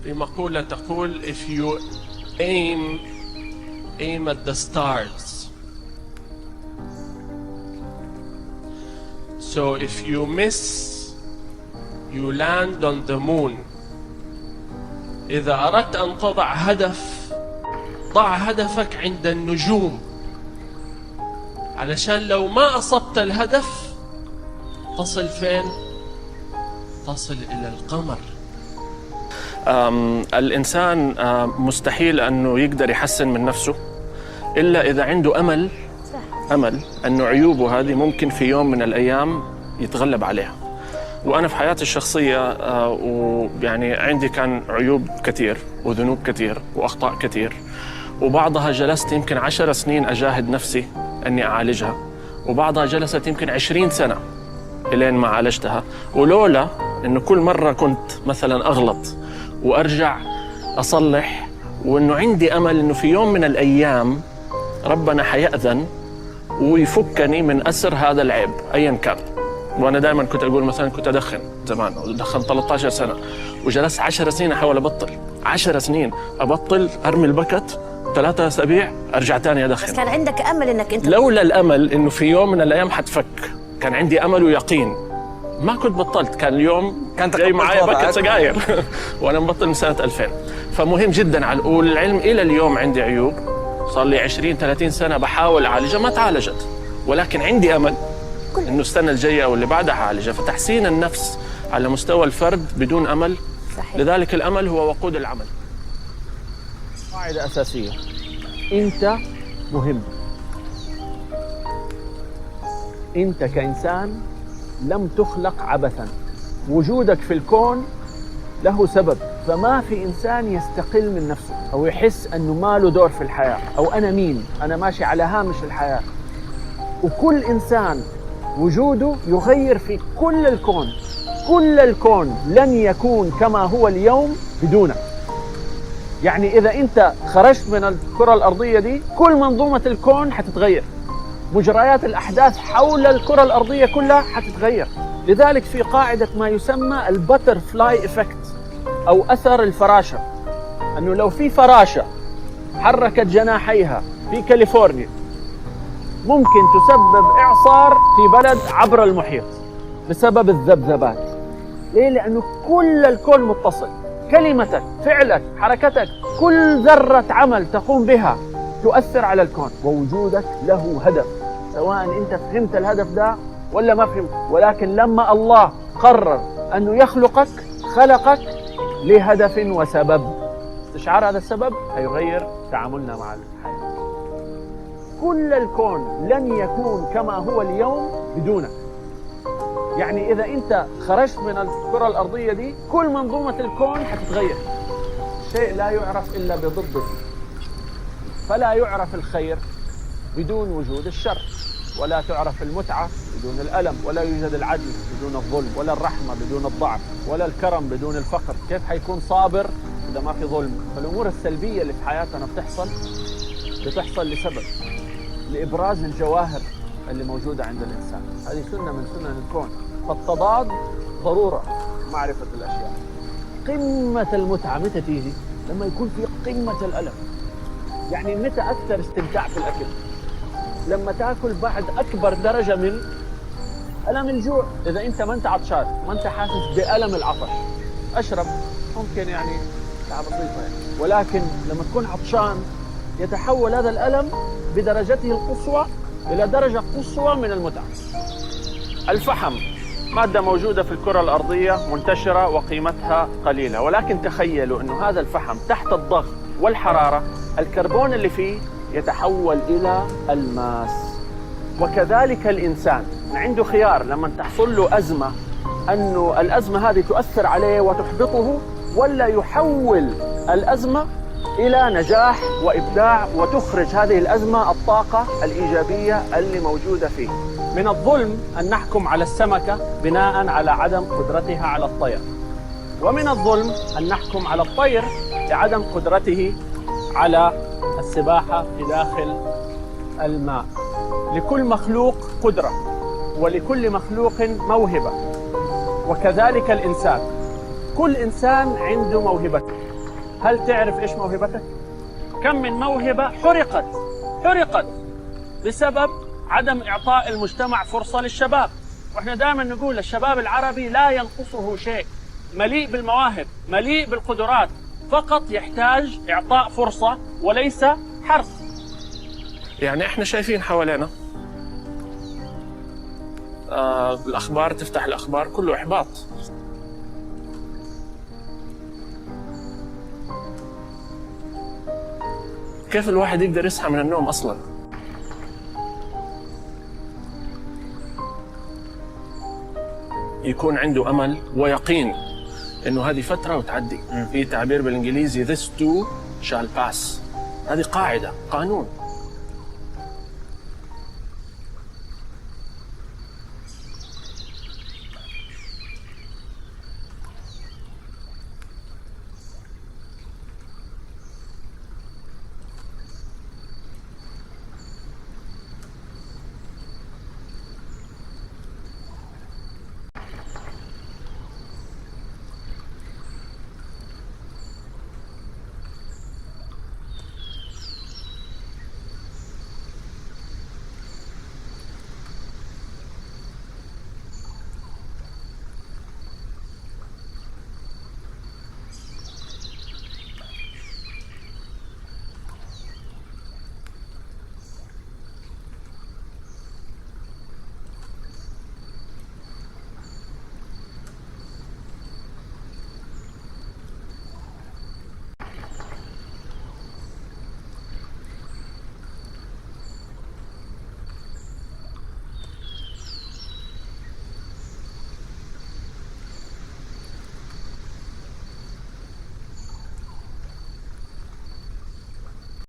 بمقولة تقول if you aim at the stars, so if you miss you land on the moon. إذا أردت أن تضع هدف، ضع هدفك عند النجوم، علشان لو ما أصبت الهدف تصل فين؟ تصل إلى القمر. الإنسان مستحيل أنه يقدر يحسن من نفسه إلا إذا عنده أمل أنه عيوبه هذه ممكن في يوم من الأيام يتغلب عليها. وأنا في حياتي الشخصية ويعني عندي كان عيوب كثير وذنوب كثير وأخطاء كثير، وبعضها جلست يمكن 10 سنين أجاهد نفسي أني أعالجها، وبعضها جلست يمكن 20 سنة إلين ما عالجتها. ولولا أنه كل مرة كنت مثلا أغلط وأرجع أصلح، وأنه عندي أمل أنه في يوم من الأيام ربنا حيأذن ويفكني من أسر هذا العيب أيا كان. وأنا دائما كنت أقول مثلا كنت أدخن زمان، أدخن 13 سنة وجلست 10 سنين أحاول أبطل، 10 سنين أبطل، أرمي البكت 3 أسابيع أرجع تاني أدخن. بس كان عندك أمل إنك أنت، لولا الأمل إنه في يوم من الأيام حتفك، كان عندي أمل ويقين ما كنت بطلت. كان اليوم جاي معايا بكت سجاير وأنا مبطل من سنة 2000. فمهم جدا على الأول العلم. إلى اليوم عندي عيوب صار لي 20-30 سنة بحاول أعالجها ما تعالجت، ولكن عندي أمل إنه السنة الجاية أو اللي بعدها أعالجها. فتحسين النفس على مستوى الفرد بدون أمل، صحيح. لذلك الأمل هو وقود العمل. قاعدة أساسية، أنت مهم. أنت كإنسان لم تخلق عبثاً، وجودك في الكون له سبب. فما في إنسان يستقل من نفسه أو يحس أنه ما له دور في الحياة، أو أنا مين، أنا ماشي على هامش الحياة. وكل إنسان وجوده يغير في كل الكون. كل الكون لن يكون كما هو اليوم بدونك. يعني إذا أنت خرجت من الكرة الأرضية دي، كل منظومة الكون حتتغير، مجريات الأحداث حول الكرة الأرضية كلها حتتغير. لذلك في قاعدة ما يسمى البترفلاي إفكت أو أثر الفراشة، أنه لو في فراشة حركت جناحيها في كاليفورنيا ممكن تسبب إعصار في بلد عبر المحيط بسبب الذبذبات. ليه؟ لأنه كل الكون متصل. كلمتك، فعلك، حركتك، كل ذرة عمل تقوم بها تؤثر على الكون، ووجودك له هدف، سواء أنت فهمت الهدف ده ولا ما فهمت. ولكن لما الله قرر أنه يخلقك، خلقك لهدف وسبب. استشعار هذا السبب هيغير تعاملنا مع الحياة. كل الكون لن يكون كما هو اليوم بدونك. يعني إذا أنت خرجت من الكرة الأرضية دي، كل منظومة الكون حتتغير. شيء لا يعرف إلا بضده، فلا يعرف الخير بدون وجود الشر، ولا تعرف المتعة بدون الألم، ولا يوجد العدل بدون الظلم، ولا الرحمة بدون الضعف، ولا الكرم بدون الفقر. كيف حيكون صابر إذا ما في ظلم؟ فالأمور السلبية اللي في حياتنا بتحصل لسبب، لإبراز الجواهر اللي موجودة عند الإنسان. هذه سنة من سنن الكون. فالتضاد ضرورة معرفة الأشياء. قمة المتعة متى تيجي؟ لما يكون في قمة الألم. يعني متى أكثر استمتاع في الأكل؟ لما تاكل بعد أكبر درجة من ألم الجوع. إذا أنت ما أنت عطشان، ما أنت حاسس بألم العطش، أشرب ممكن يعني ساعة بسيطة يعني. ولكن لما تكون عطشان يتحول هذا الألم بدرجته القصوى إلى درجة قصوى من المتعة. الفحم مادة موجودة في الكرة الأرضية منتشرة وقيمتها قليلة، ولكن تخيلوا أنه هذا الفحم تحت الضغط والحرارة الكربون اللي فيه يتحول إلى الماس. وكذلك الإنسان عنده خيار لما تحصل له أزمة، أنه الأزمة هذه تؤثر عليه وتحبطه، ولا يحول الأزمة إلى نجاح وإبداع وتخرج هذه الأزمة الطاقة الإيجابية اللي موجودة فيه. من الظلم أن نحكم على السمكة بناء على عدم قدرتها على الطير، ومن الظلم أن نحكم على الطير لعدم قدرته على السباحة في داخل الماء. لكل مخلوق قدرة، ولكل مخلوق موهبة، وكذلك الإنسان. كل إنسان عنده موهبته. هل تعرف إيش موهبتك؟ كم من موهبة حرقت بسبب عدم إعطاء المجتمع فرصة للشباب. وإحنا دائما نقول الشباب العربي لا ينقصه شيء، مليء بالمواهب، مليء بالقدرات، فقط يحتاج إعطاء فرصة وليس حرص. يعني احنا شايفين حوالينا الأخبار، تفتح الأخبار كله إحباط. كيف الواحد يقدر يصحى من النوم أصلا؟ يكون عنده أمل ويقين إنه هذه فترة وتعدي. في تعبير بالإنجليزي this too shall pass. هذه قاعدة، قانون.